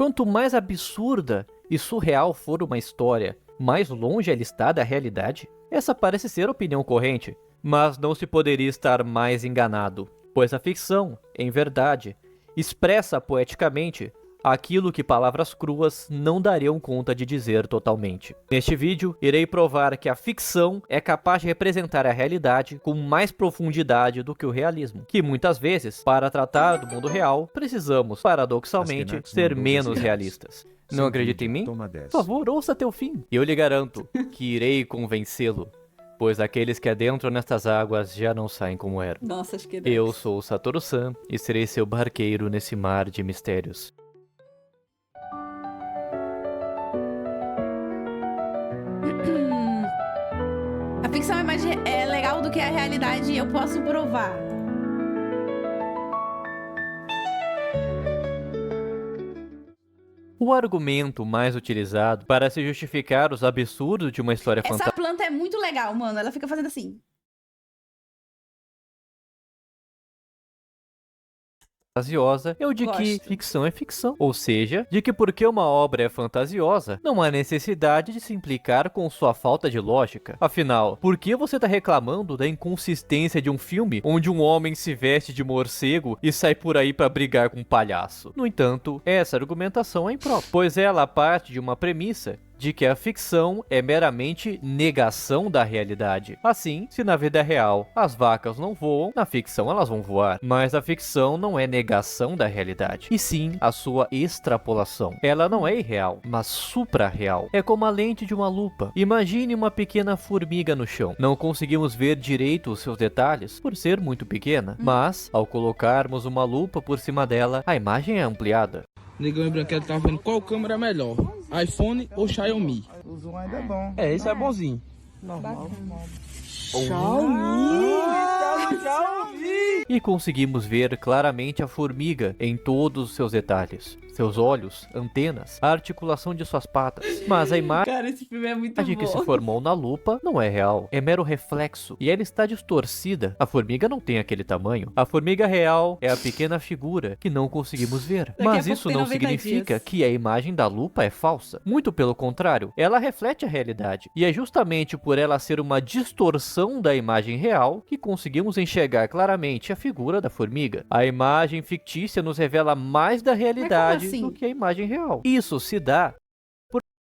Quanto mais absurda e surreal for uma história, mais longe ela está da realidade? Essa parece ser a opinião corrente, mas não se poderia estar mais enganado, pois a ficção, em verdade, expressa poeticamente aquilo que palavras cruas não dariam conta de dizer totalmente. Neste vídeo, irei provar que a ficção é capaz de representar a realidade com mais profundidade do que o realismo, que muitas vezes, para tratar do mundo real, precisamos, paradoxalmente, ser menos realistas. Não acredita em mim? Por favor, ouça até o fim. Eu lhe garanto que irei convencê-lo, pois aqueles que adentram nestas águas já não saem como eram. Nossa, acho que Eu sou o Satoru-san e serei seu barqueiro nesse mar de mistérios. A ficção é mais legal do que a realidade, eu posso provar. O argumento mais utilizado para se justificar os absurdos de uma história Essa planta é muito legal, mano. Ela fica fazendo assim. fantasiosa é o de que Gosto. ficção é ficção, ou seja, de que porque uma obra é fantasiosa, não há necessidade de se implicar com sua falta de lógica. Afinal, por que você está reclamando da inconsistência de um filme onde um homem se veste de morcego e sai por aí para brigar com um palhaço? No entanto, essa argumentação é imprópria, pois ela parte de uma premissa de que a ficção é meramente negação da realidade. Assim, se na vida real as vacas não voam, na ficção elas vão voar. Mas a ficção não é negação da realidade, e sim a sua extrapolação. Ela não é irreal, mas supra-real. É como a lente de uma lupa. Imagine uma pequena formiga no chão. Não conseguimos ver direito os seus detalhes por ser muito pequena, mas ao colocarmos uma lupa por cima dela, a imagem é ampliada. Negão e Branquelo tá vendo qual câmera é melhor, iPhone ou Xiaomi? O zoom ainda é bom. É, esse é bonzinho. Normal. E conseguimos ver claramente a formiga em todos os seus detalhes. Seus olhos, antenas, a articulação de suas patas. Mas a imagem Cara, esse filme é muito bom. que se formou na lupa não é real, é mero reflexo. E ela está distorcida. A formiga não tem aquele tamanho. A formiga real é a pequena figura que não conseguimos ver. a Mas pouco isso tem não 90 significa dias. que a imagem da lupa é falsa. Muito pelo contrário, ela reflete a realidade. E é justamente por ela ser uma distorção da imagem real que conseguimos enxergar claramente a figura da formiga. A imagem fictícia nos revela mais da realidade assim? do que a imagem real. Isso se dá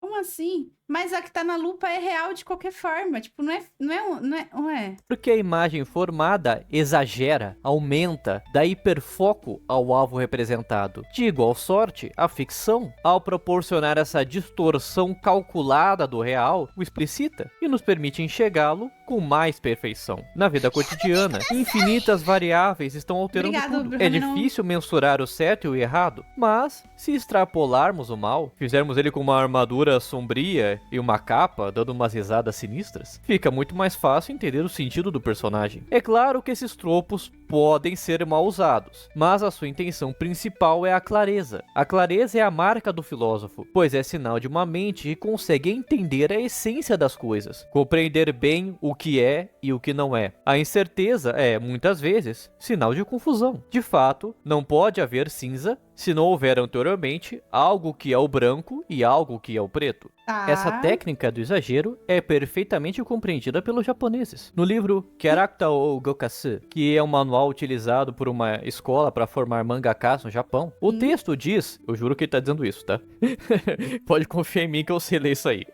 Como assim? Mas a que tá na lupa é real de qualquer forma. Tipo, não é. porque a imagem formada exagera, aumenta, dá hiperfoco ao alvo representado. De igual sorte, a ficção, ao proporcionar essa distorção calculada do real, o explicita e nos permite enxergá-lo com mais perfeição. Na vida cotidiana, infinitas variáveis estão alterando Obrigado, tudo. Bruno, É não- difícil mensurar o certo e o errado, mas se extrapolarmos o mal, fizermos ele com uma armadura sombria e uma capa, dando umas risadas sinistras, fica muito mais fácil entender o sentido do personagem. É claro que esses tropos podem ser mal usados, mas a sua intenção principal é a clareza. A clareza é a marca do filósofo, pois é sinal de uma mente que consegue entender a essência das coisas, compreender bem o que é e o que não é. A incerteza é, muitas vezes, sinal de confusão. De fato, não pode haver cinza se não houver anteriormente algo que é o branco e algo que é o preto. Tá. Essa técnica do exagero é perfeitamente compreendida pelos japoneses. No livro Character ou Gokatsu, que é um manual utilizado por uma escola para formar mangakas no Japão, o texto diz, eu juro que ele tá dizendo isso, tá? Pode confiar em mim que eu sei ler isso aí.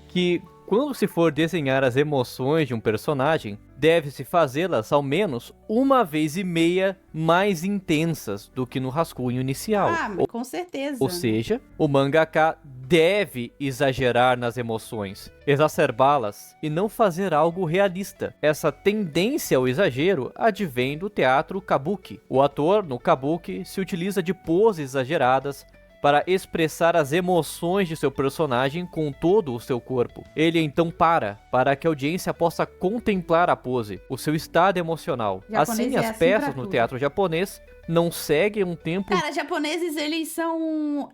Que quando se for desenhar as emoções de um personagem, deve-se fazê-las ao menos uma vez e meia mais intensas do que no rascunho inicial. mas com certeza. Ou seja, o mangaka deve exagerar nas emoções, exacerbá-las e não fazer algo realista. Essa tendência ao exagero advém do teatro kabuki. O ator no kabuki se utiliza de poses exageradas para expressar as emoções de seu personagem com todo o seu corpo. Ele então para que a audiência possa contemplar a pose, o seu estado emocional. Japonês Assim, é as assim peças pra no tudo. teatro japonês não seguem um tempo... Cara, japoneses, eles são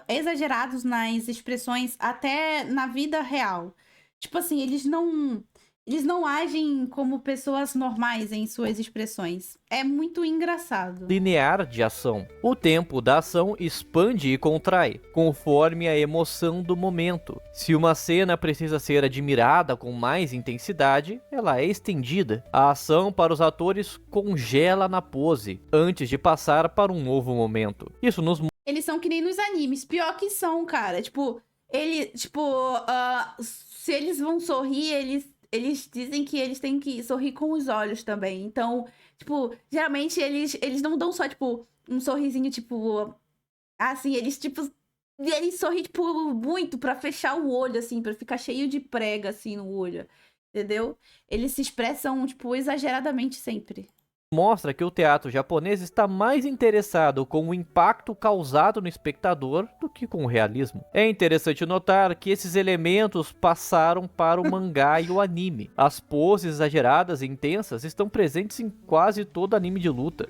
exagerados nas expressões até na vida real. Tipo assim, eles não Eles não agem como pessoas normais em suas expressões. É muito engraçado. Linear de ação. O tempo da ação expande e contrai, conforme a emoção do momento. Se uma cena precisa ser admirada com mais intensidade, ela é estendida. A ação para os atores congela na pose, antes de passar para um novo momento. Isso nos Eles são que nem nos animes. Pior que são, cara. Tipo, se eles vão sorrir, eles dizem que eles têm que sorrir com os olhos também. Então, tipo, geralmente eles não dão só, tipo, um sorrisinho, tipo, assim, eles sorriem, tipo, muito pra fechar o olho, assim, pra ficar cheio de prega, assim, no olho, entendeu? Eles se expressam, tipo, exageradamente sempre. mostra que o teatro japonês está mais interessado com o impacto causado no espectador do que com o realismo. É interessante notar que esses elementos passaram para o mangá e o anime. As poses exageradas e intensas estão presentes em quase todo anime de luta,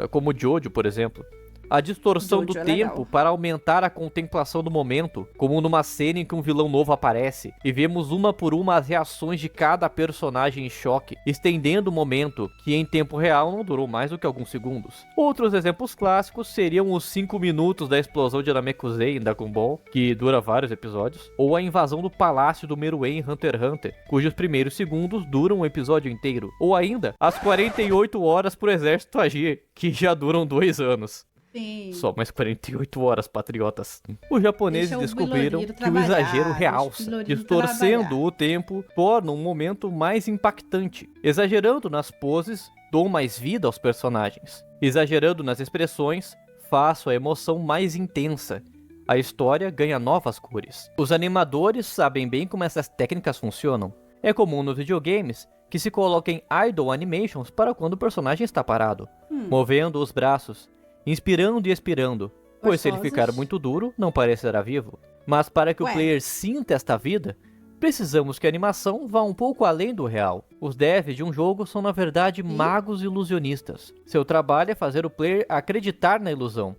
como Jojo, por exemplo. A distorção Jojo do é tempo legal. para aumentar a contemplação do momento, como numa cena em que um vilão novo aparece, e vemos uma por uma as reações de cada personagem em choque, estendendo o momento, que em tempo real não durou mais do que alguns segundos. Outros exemplos clássicos seriam os 5 minutos da explosão de Namekusei em Dragon Ball, que dura vários episódios, ou a invasão do palácio do Meruem em Hunter x Hunter, cujos primeiros segundos duram um episódio inteiro, ou ainda as 48 horas pro exército agir, que já duram 2 anos. Sim. Só mais 48 horas, patriotas. Os japoneses Deixa o descobriram Biloriro que o exagero trabalhar, realça, deixa o Biloriro distorcendo trabalhar. o tempo, torna um momento mais impactante. Exagerando nas poses, dou mais vida aos personagens. Exagerando nas expressões, faço a emoção mais intensa. A história ganha novas cores. Os animadores sabem bem como essas técnicas funcionam. É comum nos videogames que se coloquem idle animations para quando o personagem está parado, movendo os braços, inspirando e expirando, pois se ele Gostosos. ficar muito duro, não parecerá vivo. Mas para que o Ué. player sinta esta vida, precisamos que a animação vá um pouco além do real. Os devs de um jogo são na verdade magos ilusionistas. Seu trabalho é fazer o player acreditar na ilusão,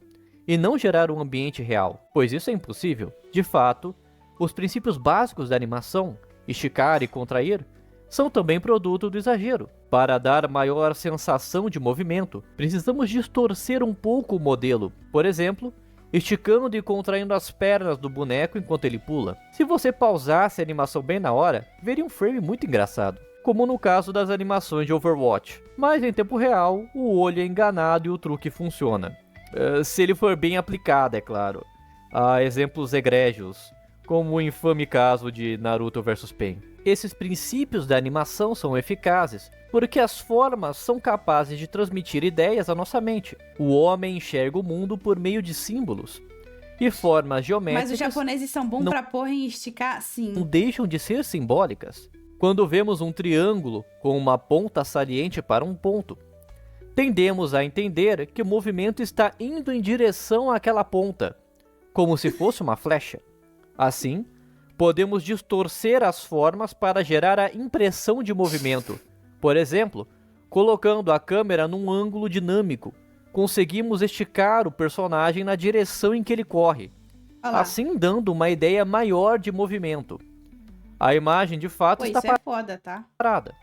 e não gerar um ambiente real, pois isso é impossível. De fato, os princípios básicos da animação, esticar e contrair, são também produto do exagero. Para dar maior sensação de movimento, precisamos distorcer um pouco o modelo, por exemplo, esticando e contraindo as pernas do boneco enquanto ele pula. Se você pausasse a animação bem na hora, veria um frame muito engraçado, como no caso das animações de Overwatch. Mas em tempo real, o olho é enganado e o truque funciona. Se ele for bem aplicado, é claro. Há exemplos egrégios, como o infame caso de Naruto vs Pain. Esses princípios da animação são eficazes, porque as formas são capazes de transmitir ideias à nossa mente. O homem enxerga o mundo por meio de símbolos, e formas geométricas Mas os japoneses são bons não- pra porra em esticar? não Sim. deixam de ser simbólicas. Quando vemos um triângulo com uma ponta saliente para um ponto, tendemos a entender que o movimento está indo em direção àquela ponta, como se fosse uma flecha. Assim, podemos distorcer as formas para gerar a impressão de movimento. Por exemplo, colocando a câmera num ângulo dinâmico, conseguimos esticar o personagem na direção em que ele corre, Olha lá. assim dando uma ideia maior de movimento. A imagem de fato Pô, está isso é foda, tá? parada,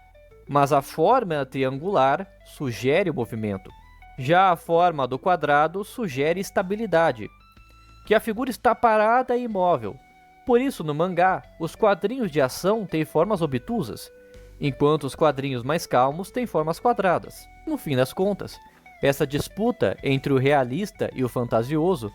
mas a forma triangular sugere o movimento. Já a forma do quadrado sugere estabilidade, que a figura está parada e imóvel. Por isso, no mangá, os quadrinhos de ação têm formas obtusas, enquanto os quadrinhos mais calmos têm formas quadradas. No fim das contas, essa disputa entre o realista e o fantasioso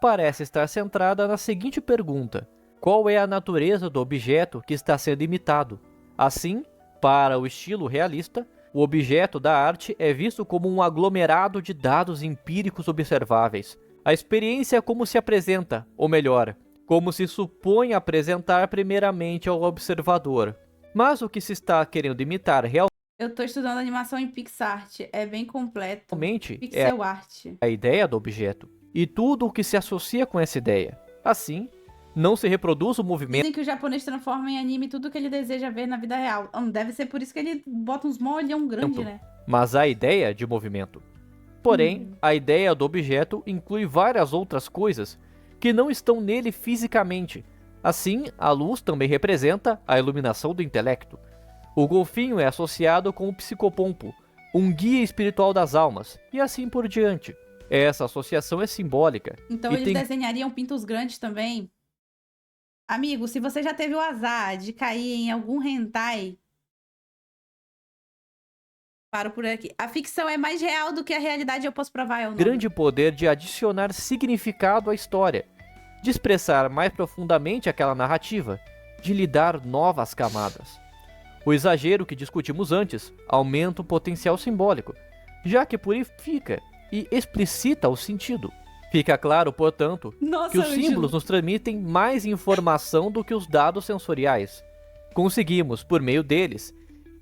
parece estar centrada na seguinte pergunta: qual é a natureza do objeto que está sendo imitado? Assim, para o estilo realista, o objeto da arte é visto como um aglomerado de dados empíricos observáveis. A experiência é como se apresenta, ou melhor, como se supõe apresentar primeiramente ao observador. Mas o que se está querendo imitar Eu tô estudando animação em PixArt. É bem completo. realmente é Pixel art. a ideia do objeto, e tudo o que se associa com essa ideia. Assim, não se reproduz o movimento, Dizem que o japonês transforma em anime tudo que ele deseja ver na vida real. Deve ser por isso que ele bota uns molhão grande, né? mas a ideia de movimento. Porém, a ideia do objeto inclui várias outras coisas que não estão nele fisicamente. Assim, a luz também representa a iluminação do intelecto. O golfinho é associado com o psicopompo, um guia espiritual das almas, e assim por diante. Essa associação é simbólica. Então e eles tem desenhariam pintos grandes também. Amigo, se você já teve o azar de cair em algum hentai, paro por aqui. A ficção é mais real do que a realidade, eu posso provar ou não. grande poder de adicionar significado à história, de expressar mais profundamente aquela narrativa, de lhe dar novas camadas. O exagero que discutimos antes aumenta o potencial simbólico, já que purifica e explicita o sentido. Fica claro, portanto, Nossa, que os Ângelo. símbolos nos transmitem mais informação do que os dados sensoriais. Conseguimos, por meio deles,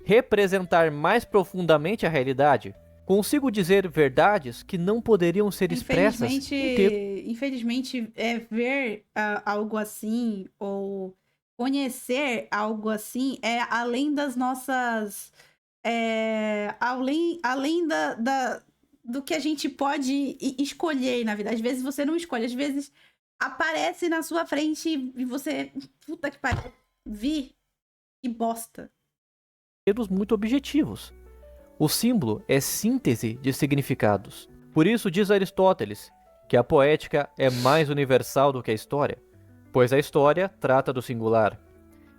representar mais profundamente a realidade. Consigo dizer verdades que não poderiam ser expressas em termos. Infelizmente, ver algo assim ou conhecer algo assim é além das nossas. Além do que a gente pode escolher na vida. Às vezes você não escolhe, às vezes aparece na sua frente e você. Puta que pariu. Vi e bosta. Termos muito objetivos. O símbolo é síntese de significados. Por isso diz Aristóteles que a poética é mais universal do que a história, pois a história trata do singular,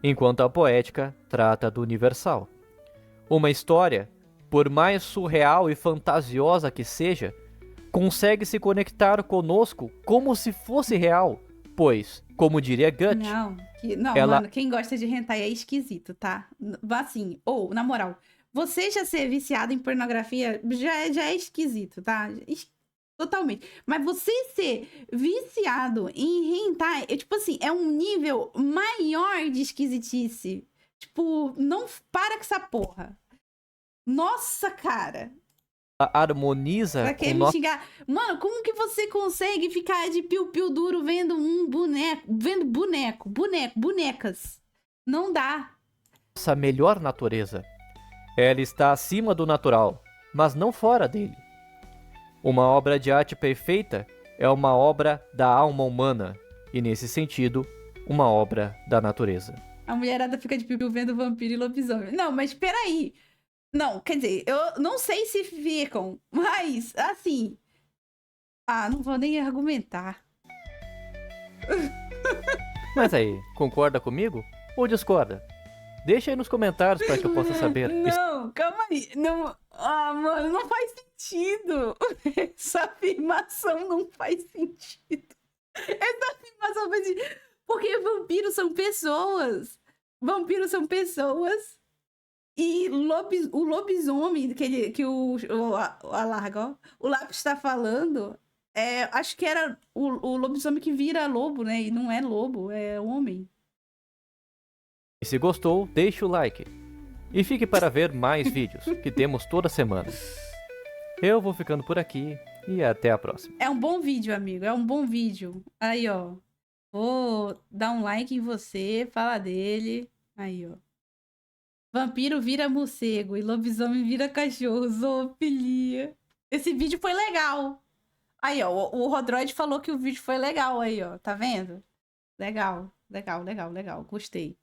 enquanto a poética trata do universal. Uma história, por mais surreal e fantasiosa que seja, consegue se conectar conosco como se fosse real, pois, como diria Goethe, Não, ela- mano, quem gosta de hentai é esquisito, tá? Assim, ou, na moral, você já ser viciado em pornografia já é esquisito, tá? Totalmente. Mas você ser viciado em hentai, tipo assim, é um nível maior de esquisitice. Tipo, não para com essa porra. Nossa, cara. harmoniza Pra com que me xingar? Mano, como que você consegue ficar de piu-piu duro vendo um boneco? Vendo bonecas? Não dá. nossa melhor natureza. Ela está acima do natural, mas não fora dele. Uma obra de arte perfeita é uma obra da alma humana, e nesse sentido, uma obra da natureza. A mulherada fica de piu-piu vendo vampiro e lobisomem. Não, mas peraí. Não, quer dizer, eu não sei se ficam, mas, assim... Ah, não vou nem argumentar. Mas aí, concorda comigo ou discorda? Deixa aí nos comentários para que eu possa saber. Não, calma aí. Não... Ah, mano, não faz sentido. Essa afirmação não faz sentido. Essa afirmação faz sentido. Porque vampiros são pessoas. Vampiros são pessoas. E o lobisomem que o Lápis está falando, acho que era o lobisomem que vira lobo, né? E não é lobo, é homem. E se gostou, deixe o like. E fique para ver mais vídeos que temos toda semana. Eu vou ficando por aqui e até a próxima. É um bom vídeo, amigo, é um bom vídeo. Aí, ó. Vou dar um like em você, falar dele. Aí, ó. Vampiro vira morcego e lobisomem vira cachorro. Zoofilia. Esse vídeo foi legal. Aí, ó. O Rodroid falou que o vídeo foi legal aí, ó. Tá vendo? Legal. Gostei.